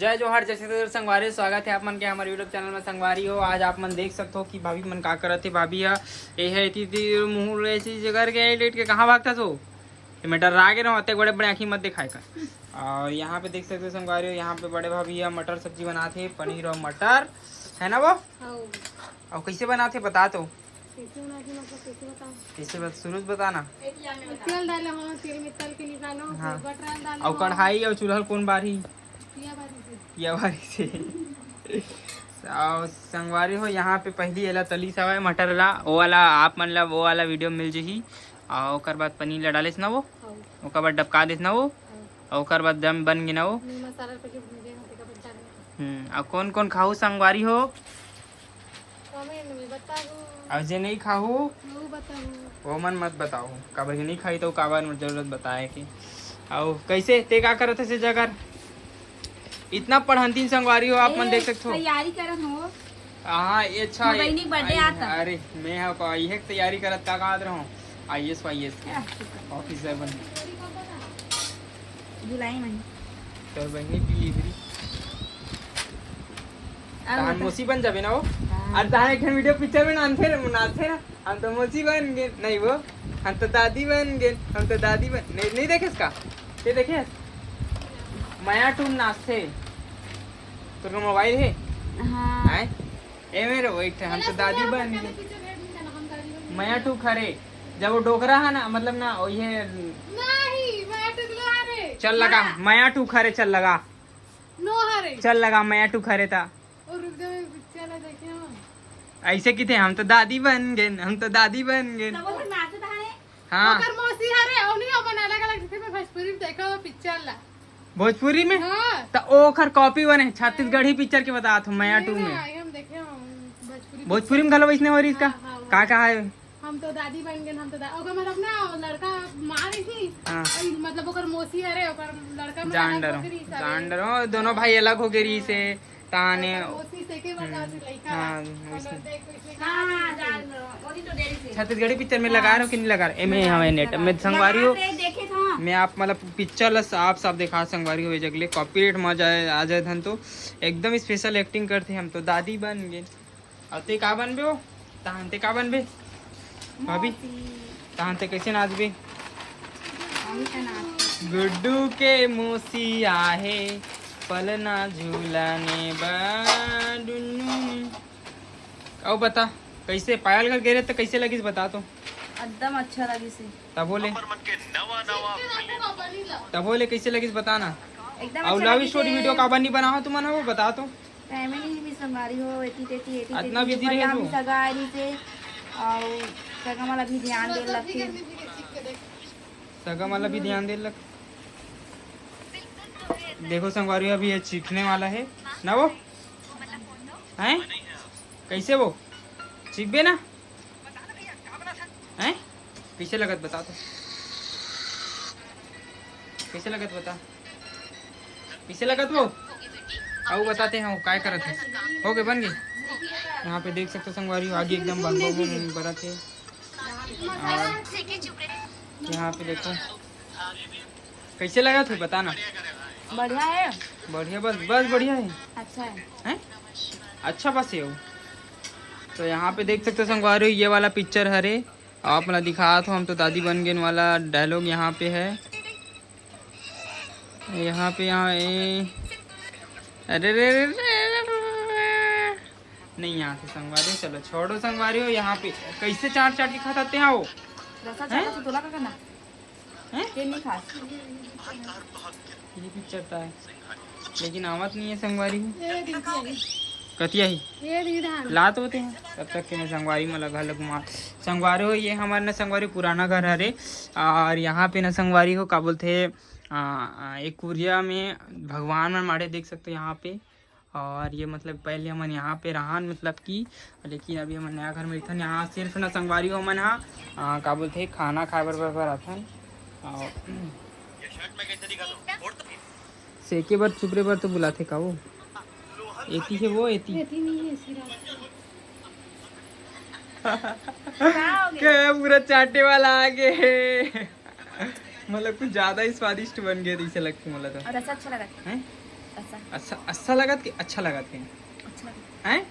जय जोहार जय श्री संगवारी। स्वागत है आप मन के हमारे यूट्यूब चैनल में संगवारी हो। आज आप मन देख सकते हो कि भाभी मन का करत है। भाभी ये है मुँह ऐसी जगह के लेट के कहाँ भागता तो मटर आगे रहो अत्ते बड़े बड़े आँखी मत दिखाए कर। और यहाँ पे देख सकते हो संगवारी हो, यहाँ पे बड़े भाभी मटर सब्जी बनाते पनीर और मटर है ना वो। और कैसे बनाते बता तो कैसे शुरू बताना। तेल डालो, तेल में तल के निकालो, हाँ। बटर डालो और कढ़ाई और चूल्हा कौन बारी पिया बारी से। और संगवारी हो यहाँ पे पहली एला तली सवा है मटर ला वो वाला आप मतलब वो वाला वीडियो मिल जही। और ओकर बाद पनीर ला डालिस ना वो, ओकर बाद डबका दिस ना वो, और ओकर बाद दम बन गई ना वो। मसाला पे के भूंजे होते का बच्चा और कौन कौन खाऊ संगवारी हो कमेंट में बताओ। और जे नहीं खाऊ वो बताओ, वो मन मत बताओ। काबर के नहीं खाई तो काबर में जरूरत बताए कि। और कैसे ते का करत से जगह इतना पढ़ंतीन संगवारी हो आप मन देख सकते हो। तैयारी करत हो। हाँ ये अच्छा मोर बहिनी के बर्थडे आता। अरे मैं हाँ ये तैयारी करत का काद रहा हूँ IAS वाईएस के ऑफिसर बन जुलाई में तो बहनी डिलीवरी तहान मोसी बन जाबे ना वो। और तहान एक वीडियो पिक्चर में नानथे ना हम तो मोसी बन गए नहीं वो, हम तो दादी बन गए, हम तो दादी बन नहीं देखे इसका ये देखे माया टूम नाचते तो मोबाइल है। हां ए मेरे वेट हम तो दादी बन गए माया टू खरे जब वो डोकरा है ना मतलब ना ये नहीं मैं टुकला रे चल लगा माया टू खरे चल लगा नो हरे चल लगा माया टू खरे था और रुक जा पिक्चर ला देखे हम ऐसे की थे हम तो दादी बन गए, हम तो दादी बन गए। तब वो नाचत है। हाँ ओकर मौसी हरे औनी अपन अलग अलग जगह में भोजपुरी में देखो पिक्चर ला। भोजपुरी में हां तो ओखर कॉपी बने छत्तीसगढ़ी पिक्चर के बता तो माया टू में हम देखे हम भोजपुरी में गलो वैसने हो रही इसका का कहा है। हम तो दादी बन गए, हम तो ओकर मतलब ना लड़का मार रही थी। हाँ। मतलब ओकर मौसी हरे ओकर लड़का में जान डरो दोनों भाई अलग हो गए रही से ताने। मौसी से के बता दी लड़का। हाँ, हां जान ओदी तो देरी से छत्तीसगढ़ी पिक्चर में लगा रहे हो कि नहीं लगा रहे एमे हमें नेट में संगवारी हो देखे था मैं आप मतलब पिक्चर साफ साफ दिखा संगवारी हो जगले कॉपीराइट मजा आ जाए धन तो एकदम स्पेशल एक्टिंग करते हम तो दादी बन गए। और ते का बनबे हो तहान ते का बनबे भाभी तहान ते कैसे नाचबे। गुड्डू के मौसी आहे पलना झूलाने बाडुन्नू। अब बता कैसे पायल कर गिरे तो कैसे लगी बता तो एकदम अच्छा लगी से तब बोले कैसे लगी बताना। एकदम और अच्छा लव लगी स्टोरी वीडियो का बनी बना हो तुम वो बता तो फैमिली भी संभारी हो एती तेती इतना बिजी रहे हम हो। सगाई से और सगा वाला भी ध्यान दे लगती सगम वाला भी ध्यान दे लग। देखो संगवारी अभी ये चीखने वाला है ना वो हैं कैसे वो चीखबे ना हैं पीछे लगत बता तो कैसे लगत बता पीछे लगत वो आओ बताते हैं वो काय करत है हो गए बन गए। यहाँ पे देख सकते संगवारी आगे एकदम बन बरत है। यहाँ पे देखो कैसे लगा थे बताना। बढ़िया है बढ़िया बस बढ़िया है अच्छा है हैं अच्छा बस है वो। तो यहाँ पे देख सकते हो संगवारी ये वाला पिक्चर हरे आप मतलब दिखा तो हम तो दादी बन गए वाला डायलॉग यहाँ पे है। यहाँ अरे रे नहीं यहाँ से संगवारी चलो छोड़ो संगवारी हो। यहाँ पे कैसे चाट के खाते हैं वो रसा चाटा तो तोला का करना हैं ये नहीं खा ये पिक्चर था है लेकिन आवत नहीं है संगवारी में कतिया ही लात होते हैं तब तक के मैं संगवारी में लगा लगूँ संगवारी हो। ये हमारे ना संगवारी पुराना घर हरे और यहाँ पे ना संगवारी हो का बोलते एक कुरिया में भगवान में मारे देख सकते हो यहाँ पे। और ये मतलब पहले हमन यहाँ पे रहान मतलब की लेकिन अभी हम नया घर में इथन यहाँ सिर्फ ना संगवारी हो मन हाँ का बोलते खाना खाए बर आथन और सेके बर चुपरे बर तो बुलाते का वो एती है वो एती क्या पूरा चाटे वाला आगे मतलब कुछ ज्यादा ही स्वादिष्ट बन गया जैसे लगती मतलब तो और रसा अच्छा लगा हैं अच्छा अच्छा लगत कि अच्छा लगत है? हैं?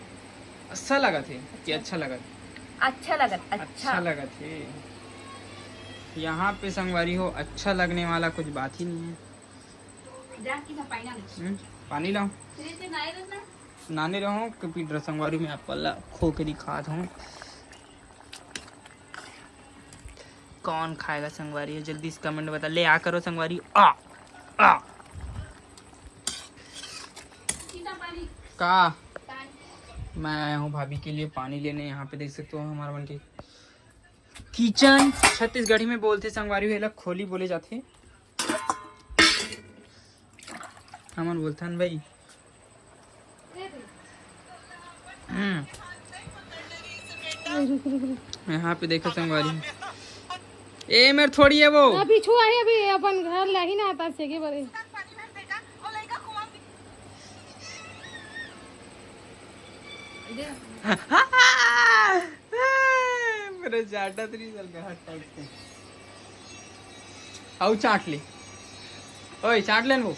अच्छा लगत है कि अच्छा लगत? अच्छा लगत अच्छा लगत है। यहाँ पे संगवारी हो अच्छा लगने वाला कुछ बात ही नहीं है। पानी लाओ नाने रहो क्योंकि संगवारी में आप खो के दिखा हूँ। कौन खाएगा संगवारी हो? जल्दी से कमेंट बता। ले आ करो संगवारी। आ आ का मैं आया हूँ भाभी के लिए पानी लेने। यहाँ पे देख सकते हो हमारा बन के किचन। छत्तीसगढ़ी में बोलते संगवारी हो खोली बोले जाते। हमन बोलथन भाई। यहाँ पे देखो संगवारी। ए मेरे थोड़ी है वो अभी छुआ है अभी अपन घर लही ना आता से के बरे मेरे चाटा तरी चल गया टाइप से। आओ चाट ले। ओए चाट लेन वो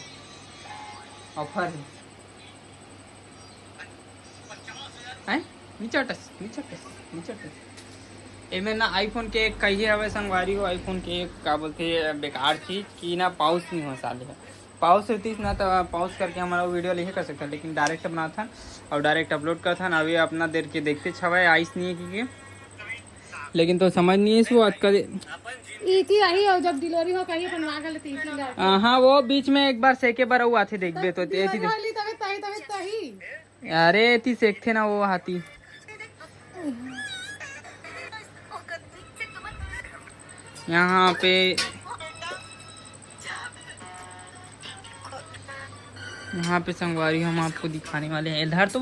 ऑफर है। हैं नीचे एमे ना आईफोन के एक कहिए हवे संगवारी हो। आईफोन के एक का बोलते बेकार चीज कि ना पाउस नहीं हो साले। पाउस रहती ना तो पाउस करके हमारा वीडियो नहीं कर सकता, लेकिन डायरेक्ट बना था और डायरेक्ट अपलोड कर था ना। अभी अपना देर के देखते छवाए आइस नहीं है कि लेकिन तो समझ नहीं है इसको आज का इती आई और जब डिलीवरी हो कहीं बनवा के लेती इती। हाँ वो बीच में एक बार सेके बार वो आते देखबे तो एती तभी अरे एती सेकथे ना वो हाथी। यहाँ पे संगवारी हम आपको दिखाने वाले हैं। इधर तो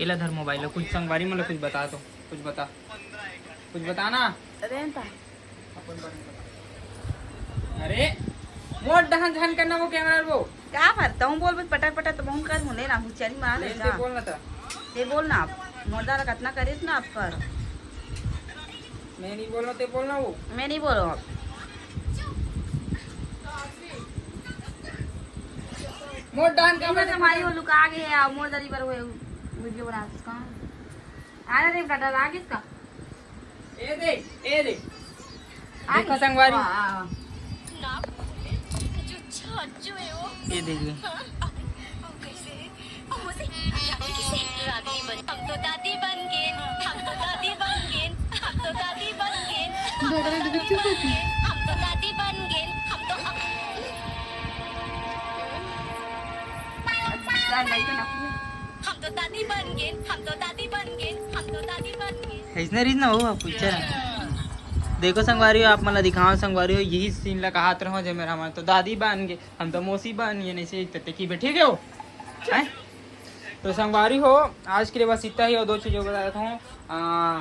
इधर मोबाइल है। कुछ संगवारी मतलब कुछ बता दो। कुछ बताना। अरे मोट दहन झन करना वो कैमरा वो क्या करता हूँ बोल पटक पटक तो बहुत कर होने ना चली मार ले बोलना था। ये बोलना आप मोरदा कितना करीस ना आप पर। मैं नहीं बोल रहा ते बोलना वो। मैं नहीं बोल रहा मोट दहन कैमरा से हमारी वो लुका गए है मोरदारी पर वो वीडियो बना इसका आना रे बेटा आगे इसका ए देख देखो संगवारी ये देखिए ऐसने रीज ना हो पूछा। देखो संगवारी हो आप मला दिखाओ संगवारी हो यही सीन लगा हाथ रहो जो मेरा हमारे तो दादी बन गए हम तो मौसी बन गए नहीं से की बैठे गए हो हैं। तो संगवारी हो आज के लिए बस इतना ही और दो चीज़ों बताया था।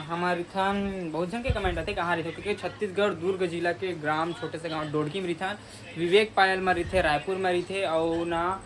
हमारे थान बहुत जन के कमेंट आते कहाँ रहते क्योंकि छत्तीसगढ़ दुर्ग जिला के ग्राम छोटे से गांव डोडकी में रिथान विवेक पायल में रही थे रायपुर में रही थे और ना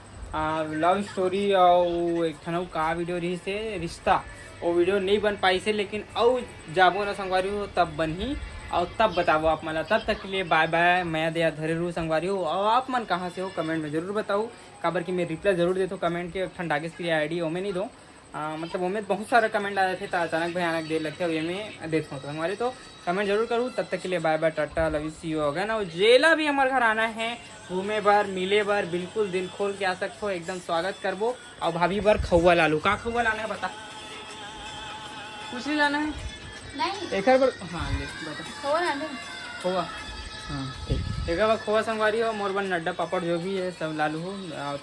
लव स्टोरी और एक ठनऊ का वीडियो रही से रिश्ता वो वीडियो नहीं बन पाई से लेकिन और जाबो ना संगवारी हो तब बन ही और तब बताओ आप मला। तब तक के लिए बाय बाय। मैं दया धरे रू संगवारी हो और आप मन कहाँ से हो कमेंट में जरूर बताओ। काबर कि मैं रिप्लाई जरूर देता हूँ कमेंट के ठंडागे की आईडी वो में नहीं दो मतलब वो में बहुत सारे कमेंट आ रहे थे तो अचानक भयानक देर लगते हैं में देता हूँ तो हमारे तो कमेंट जरूर करूँ। तब तक के लिए bye bye tata love you see you हो गया ना। जेला भी हमारे घर आना है घूमे बार मिले बार बिल्कुल दिल खोल के आ सकते हो एकदम स्वागत करबो। और भाभी बार खौआ लालू कहाँ खौआ लाना है बता कुछ नहीं लाना है नहीं एक बार हाँ ले बता खोआ हाँ ठीक एक बार खोआ संगवारी हो मोर बन नड्डा पापड़ जो भी है सब लालू हो।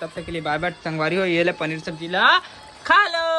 तब तक के लिए बाय बाय संगवारी हो। ये ले पनीर सब्जी ला खा लो।